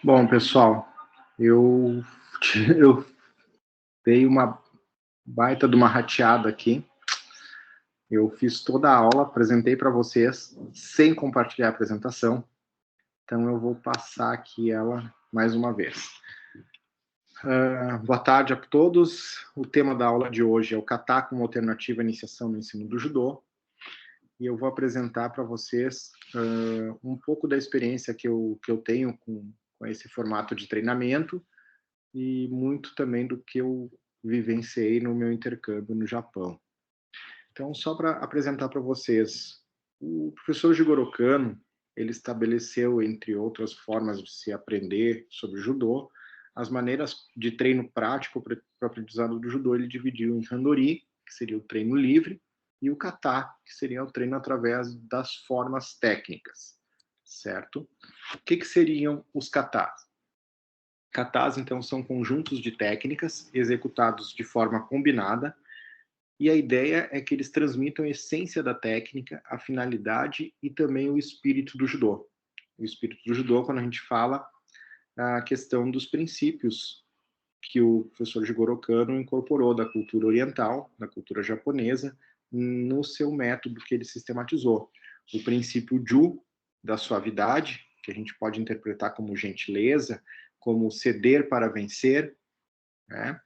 Bom, pessoal, eu, eu dei uma baita de uma rateada aqui. Eu fiz toda a aula, apresentei para vocês, sem compartilhar a apresentação. Então, eu vou passar aqui ela mais uma vez. Boa tarde a todos. O tema da aula de hoje é o kata como alternativa à iniciação no ensino do judô. E eu vou apresentar para vocês um pouco da experiência que eu tenho com esse formato de treinamento e muito também do que eu vivenciei no meu intercâmbio no Japão. Então, só para apresentar para vocês, o professor Jigoro Kano, ele estabeleceu, entre outras formas de se aprender sobre judô, as maneiras de treino prático para o aprendizado do judô. Ele dividiu em Handori, que seria o treino livre, e o kata, que seria o treino através das formas técnicas, certo? O que seriam os katas? Katas, então, são conjuntos de técnicas executados de forma combinada, e a ideia é que eles transmitam a essência da técnica, a finalidade e também o espírito do judô. O espírito do judô, quando a gente fala a questão dos princípios que o professor Jigoro Kano incorporou da cultura oriental, da cultura japonesa, no seu método que ele sistematizou. O princípio Ju, da suavidade, que a gente pode interpretar como gentileza, como ceder para vencer, né?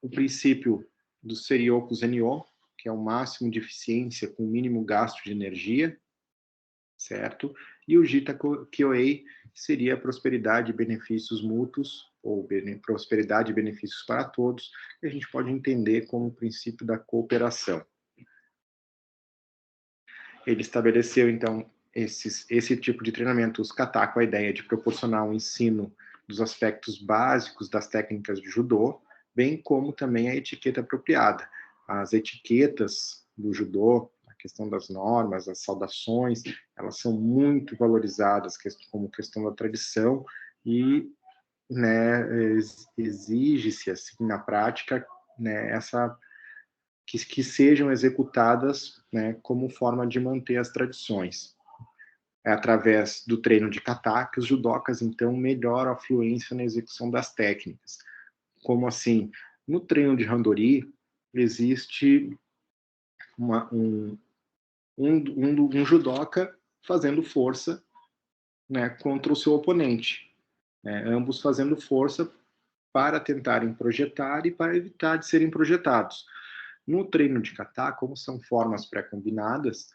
O princípio do Serioku Zenyo, que é o máximo de eficiência com o mínimo gasto de energia, certo? E o Jita Kyoei seria prosperidade e benefícios mútuos, ou prosperidade e benefícios para todos, que a gente pode entender como o princípio da cooperação. Ele estabeleceu, então, esse tipo de treinamento, os kata, com a ideia de proporcionar um ensino dos aspectos básicos das técnicas de judô, bem como também a etiqueta apropriada. As etiquetas do judô, a questão das normas, as saudações, elas são muito valorizadas como questão da tradição e, né, exige-se, assim, na prática, né, que sejam executadas, né, como forma de manter as tradições. É através do treino de kata que os judocas, então, melhoram a fluência na execução das técnicas. Como assim? No treino de Handori, existe um judoca fazendo força, né, contra o seu oponente, né, ambos fazendo força para tentarem projetar e para evitar de serem projetados. No treino de kata, como são formas pré-combinadas,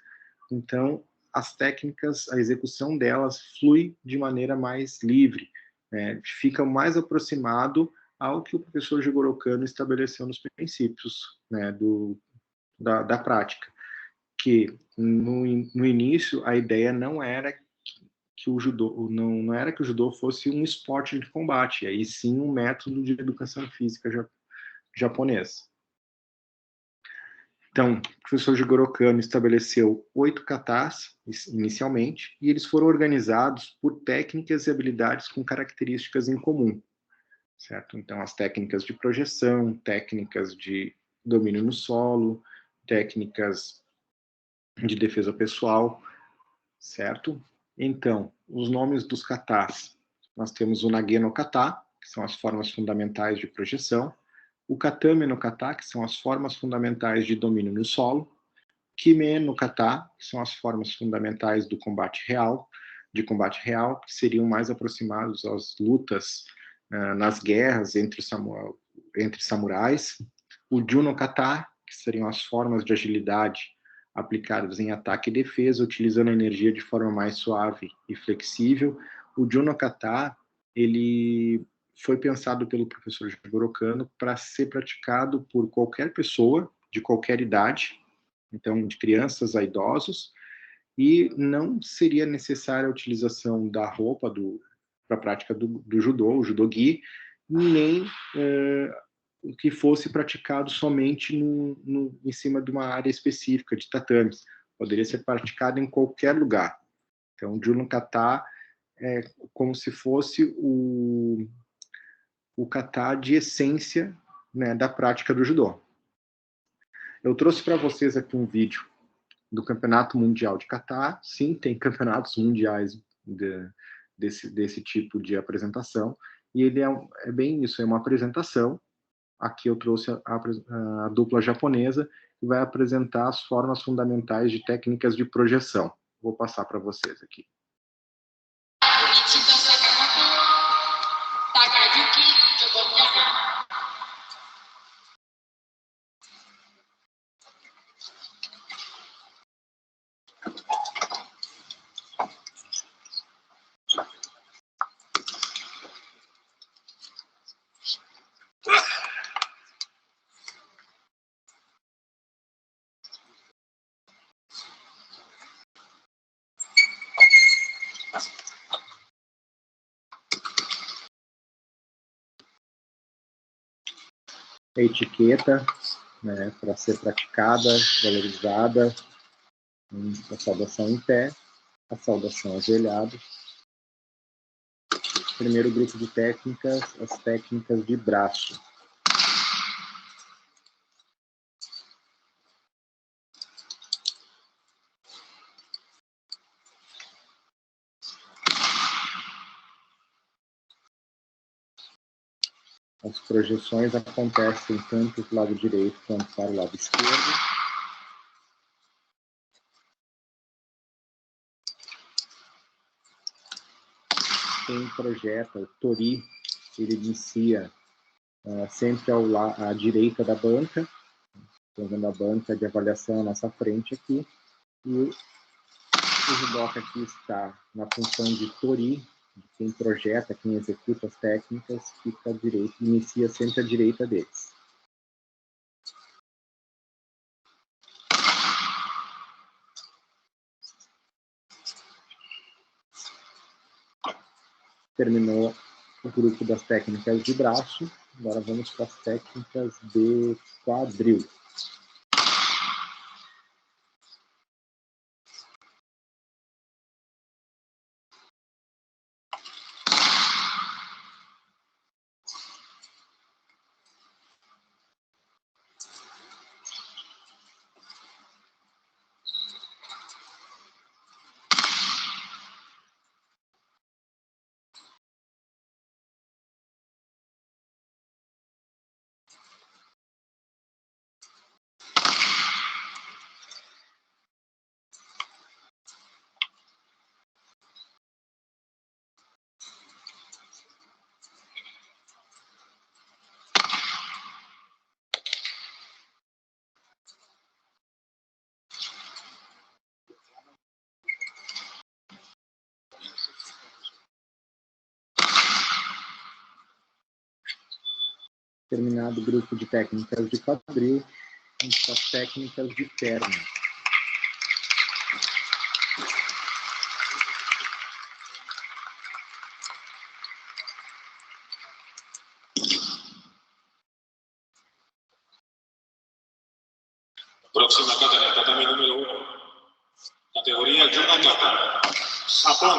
então as técnicas, a execução delas flui de maneira mais livre, né, fica mais aproximado ao que o professor Jigoro Kano estabeleceu nos princípios, né, da prática. Que no início a ideia não era que o judô não era que o judô fosse um esporte de combate, aí sim um método de educação física japonês. Então, o professor Jigoro Kano estabeleceu 8 katas inicialmente, e eles foram organizados por técnicas e habilidades com características em comum, certo? Então, as técnicas de projeção, técnicas de domínio no solo, técnicas de defesa pessoal, certo? Então, os nomes dos katas. Nós temos o Nage no kata, que são as formas fundamentais de projeção, o Katame no kata, que são as formas fundamentais de domínio no solo, Kime no kata, que são as formas fundamentais do combate real, que seriam mais aproximados às lutas nas guerras entre samurais, o Ju no kata, que seriam as formas de agilidade aplicadas em ataque e defesa, utilizando a energia de forma mais suave e flexível. O Ju no kata, ele foi pensado pelo professor Jigoro Kano para ser praticado por qualquer pessoa, de qualquer idade, então de crianças a idosos, e não seria necessária a utilização da roupa para a prática do judô, o judogi, nem o que fosse praticado somente em cima de uma área específica de tatames. Poderia ser praticado em qualquer lugar. Então, o Juno Kata é como se fosse o kata de essência, né, da prática do judô. Eu trouxe para vocês aqui um vídeo do Campeonato Mundial de Kata. Sim, tem campeonatos mundiais desse tipo de apresentação, e ele é bem isso, é uma apresentação. Aqui eu trouxe a dupla japonesa, que vai apresentar as formas fundamentais de técnicas de projeção. Vou passar para vocês aqui. A etiqueta, né, para ser praticada, valorizada, a saudação em pé, a saudação ajoelhado. Primeiro grupo de técnicas, as técnicas de braço. As projeções acontecem tanto do lado direito quanto para o lado esquerdo. Quem projeta, o tori, ele inicia sempre à direita da banca. Estou vendo a banca de avaliação à nossa frente aqui. E o judoca aqui está na função de tori, de quem projeta, quem executa as técnicas, fica à direita, inicia sempre à direita deles. Terminou o grupo das técnicas de braço, agora vamos para as técnicas de quadril. Terminado o grupo de técnicas de quadril, vamos para as técnicas de perna. Próxima kata, tatami número 1. Categoría Yuna Kata. Japón.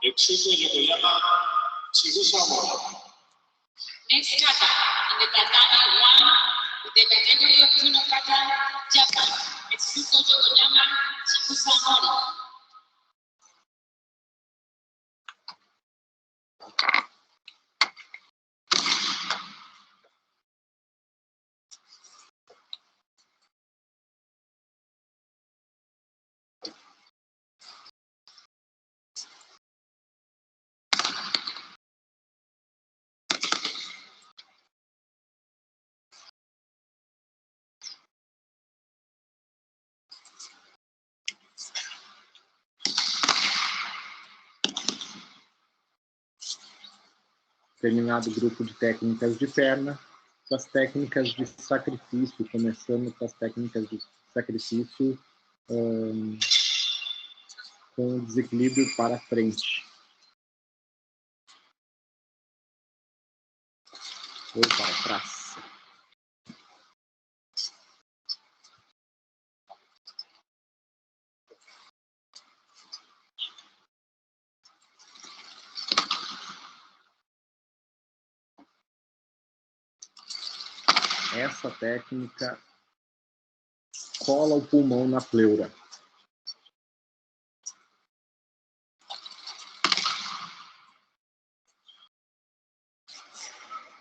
Etsuko Yokoyama Chigusa Mori. Next kata, in the tatami 1, with the category of Juno Kata, Japan. Etsuko Yokoyama Chigusa Mori. Terminado o grupo de técnicas de perna, as técnicas de sacrifício, começando com as técnicas de sacrifício com desequilíbrio para frente. Ou para trás. Essa técnica cola o pulmão na pleura.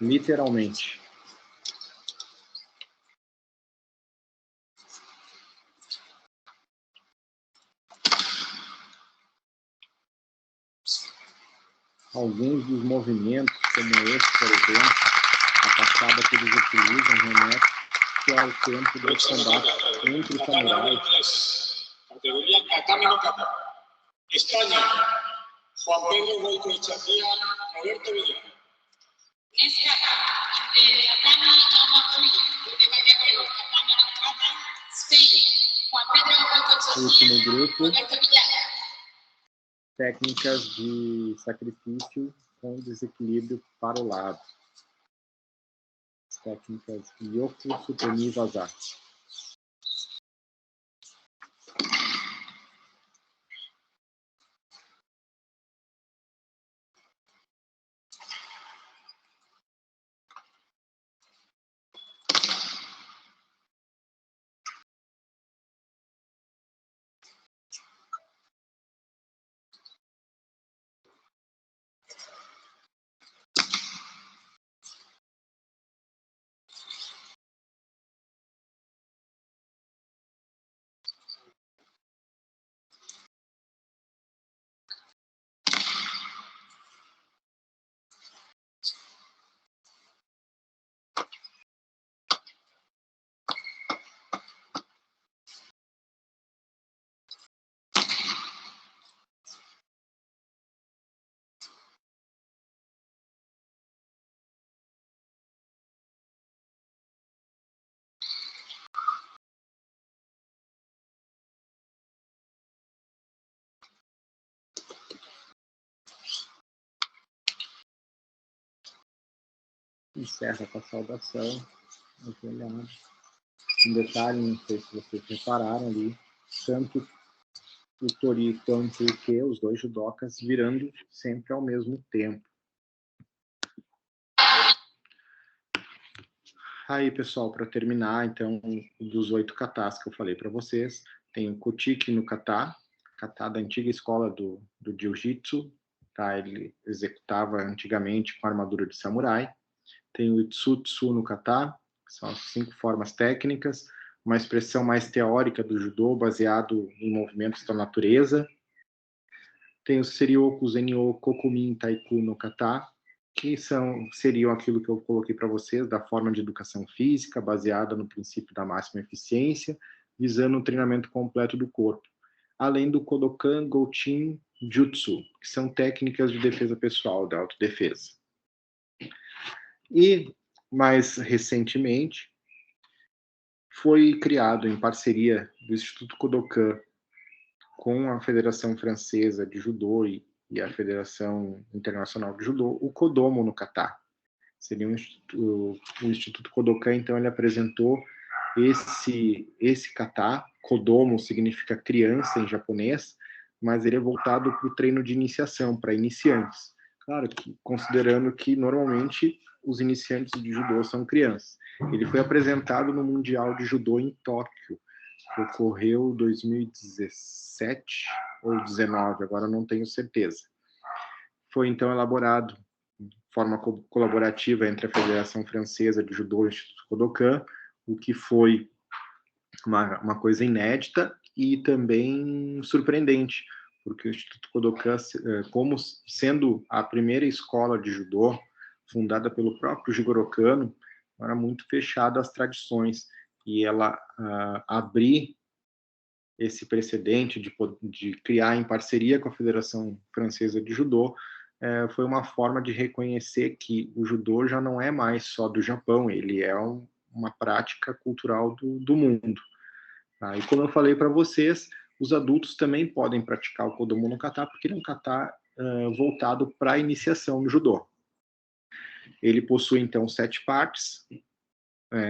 literalmente. Alguns dos movimentos, como esse, por exemplo, a passada que eles utilizam, remete que é o tempo do combate entre os samurais. Categoria tatame no kata. Espanha, Juan Pedro Goico Echavarría, Roberto Villar. Nesse kata, entre tatame no three, the category tatame no kata, Spain, Juan Pedro Goico Último Echavarría, grupo, Roberto Villar. técnicas de sacrifício com desequilíbrio para o lado. As técnicas Yoku Supemi Vazaki. Encerra com a saudação, ajoelhado. Um detalhe, não sei se vocês repararam ali, tanto o Tori quanto o Ike, os dois judocas, virando sempre ao mesmo tempo. Aí, pessoal, para terminar, então, dos 8 katas que eu falei para vocês, tem o Kotiki no kata, kata da antiga escola do Jiu-Jitsu, tá? Ele executava antigamente com armadura de samurai. Tem o Itsutsu no kata, que são as 5 formas técnicas, uma expressão mais teórica do judô, baseado em movimentos da natureza. Tem o Serioku Zenyo Kokumin Taiku no kata, que seriam aquilo que eu coloquei para vocês, da forma de educação física, baseada no princípio da máxima eficiência, visando um treinamento completo do corpo. Além do Kodokan, Gochin, Jutsu, que são técnicas de defesa pessoal, de autodefesa. E, mais recentemente, foi criado em parceria do Instituto Kodokan com a Federação Francesa de Judô e a Federação Internacional de Judô, o Kodomo no kata. Seria o Instituto Kodokan, então ele apresentou esse kata. Kodomo significa criança em japonês, mas ele é voltado para o treino de iniciação, para iniciantes. Claro, considerando que normalmente os iniciantes de judô são crianças. Ele foi apresentado no Mundial de Judô em Tóquio, que ocorreu em 2017 ou 2019, agora não tenho certeza. Foi então elaborado de forma colaborativa entre a Federação Francesa de Judô e o Instituto Kodokan, o que foi uma coisa inédita e também surpreendente, porque o Instituto Kodokan, como sendo a primeira escola de judô fundada pelo próprio Jigoro Kano, era muito fechada às tradições, e ela abrir esse precedente de criar em parceria com a Federação Francesa de Judô foi uma forma de reconhecer que o judô já não é mais só do Japão, ele é uma prática cultural do mundo. Tá? E como eu falei para vocês, os adultos também podem praticar o Kodomo no kata, porque ele é um kata voltado para a iniciação no judô. Ele possui, então, 7 partes,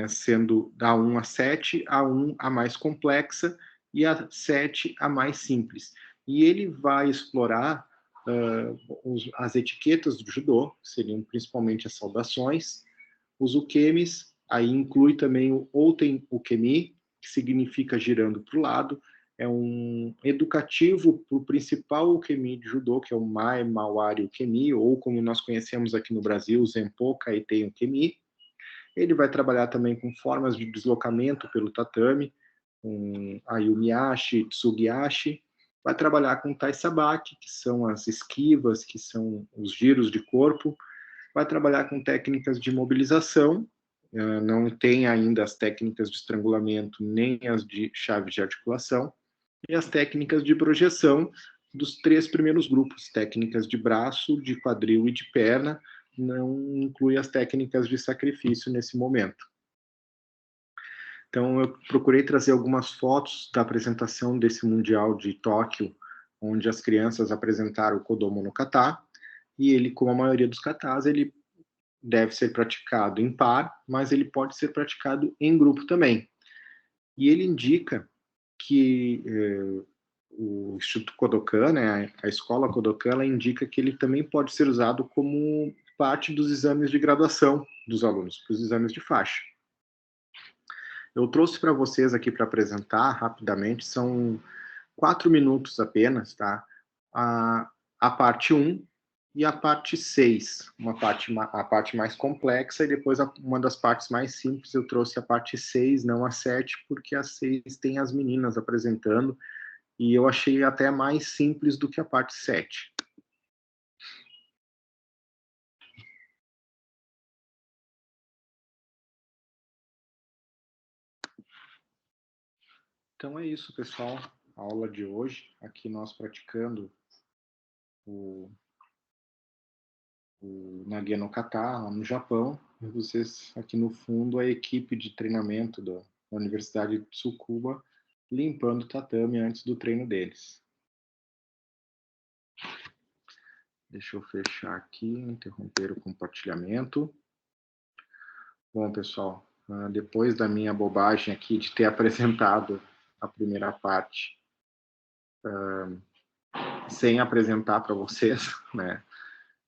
sendo da 1 a 7, a 1 a mais complexa e a 7 a mais simples. E ele vai explorar as etiquetas do judô, que seriam principalmente as saudações, os ukemis, aí inclui também o outen ukemi, que significa girando para o lado, é um educativo para o principal ukemi de judô, que é o Mae Mawari Ukemi, ou como nós conhecemos aqui no Brasil, o Zenpo Kaiten Ukemi. Ele vai trabalhar também com formas de deslocamento pelo tatame, com Ayumiashi, Tsugiashi. Vai trabalhar com Tai-Sabaki, que são as esquivas, que são os giros de corpo. Vai trabalhar com técnicas de mobilização, não tem ainda as técnicas de estrangulamento, nem as de chaves de articulação, e as técnicas de projeção dos 3 primeiros grupos, técnicas de braço, de quadril e de perna, não inclui as técnicas de sacrifício nesse momento. Então, eu procurei trazer algumas fotos da apresentação desse Mundial de Tóquio, onde as crianças apresentaram o Kodomo no Kata, e ele, como a maioria dos katas, ele deve ser praticado em par, mas ele pode ser praticado em grupo também. E ele indica que o Instituto Kodokan, né, a escola Kodokan, ela indica que ele também pode ser usado como parte dos exames de graduação dos alunos, para os exames de faixa. Eu trouxe para vocês aqui para apresentar rapidamente, são 4 minutos apenas, tá? A parte 1 e a parte 6, a parte mais complexa, e depois uma das partes mais simples. Eu trouxe a parte 6, não a 7, porque a 6 tem as meninas apresentando, e eu achei até mais simples do que a parte 7. Então é isso, pessoal. A aula de hoje, aqui nós praticando o Nage no Kata, lá no Japão. E vocês, aqui no fundo, a equipe de treinamento da Universidade de Tsukuba, limpando o tatame antes do treino deles. Deixa eu fechar aqui, interromper o compartilhamento. Bom, pessoal, depois da minha bobagem aqui de ter apresentado a primeira parte sem apresentar para vocês, né?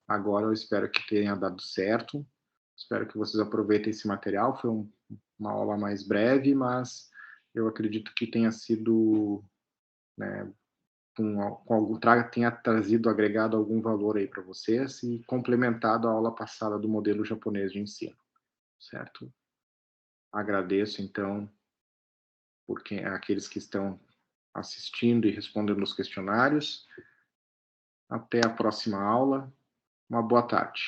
Agora eu espero que tenha dado certo. Espero que vocês aproveitem esse material. Foi uma aula mais breve, mas eu acredito que tenha sido, né, tenha trazido, agregado algum valor aí para vocês e complementado a aula passada do modelo japonês de ensino, certo? Agradeço, então, por aqueles que estão assistindo e respondendo os questionários. Até a próxima aula. Uma boa tarde.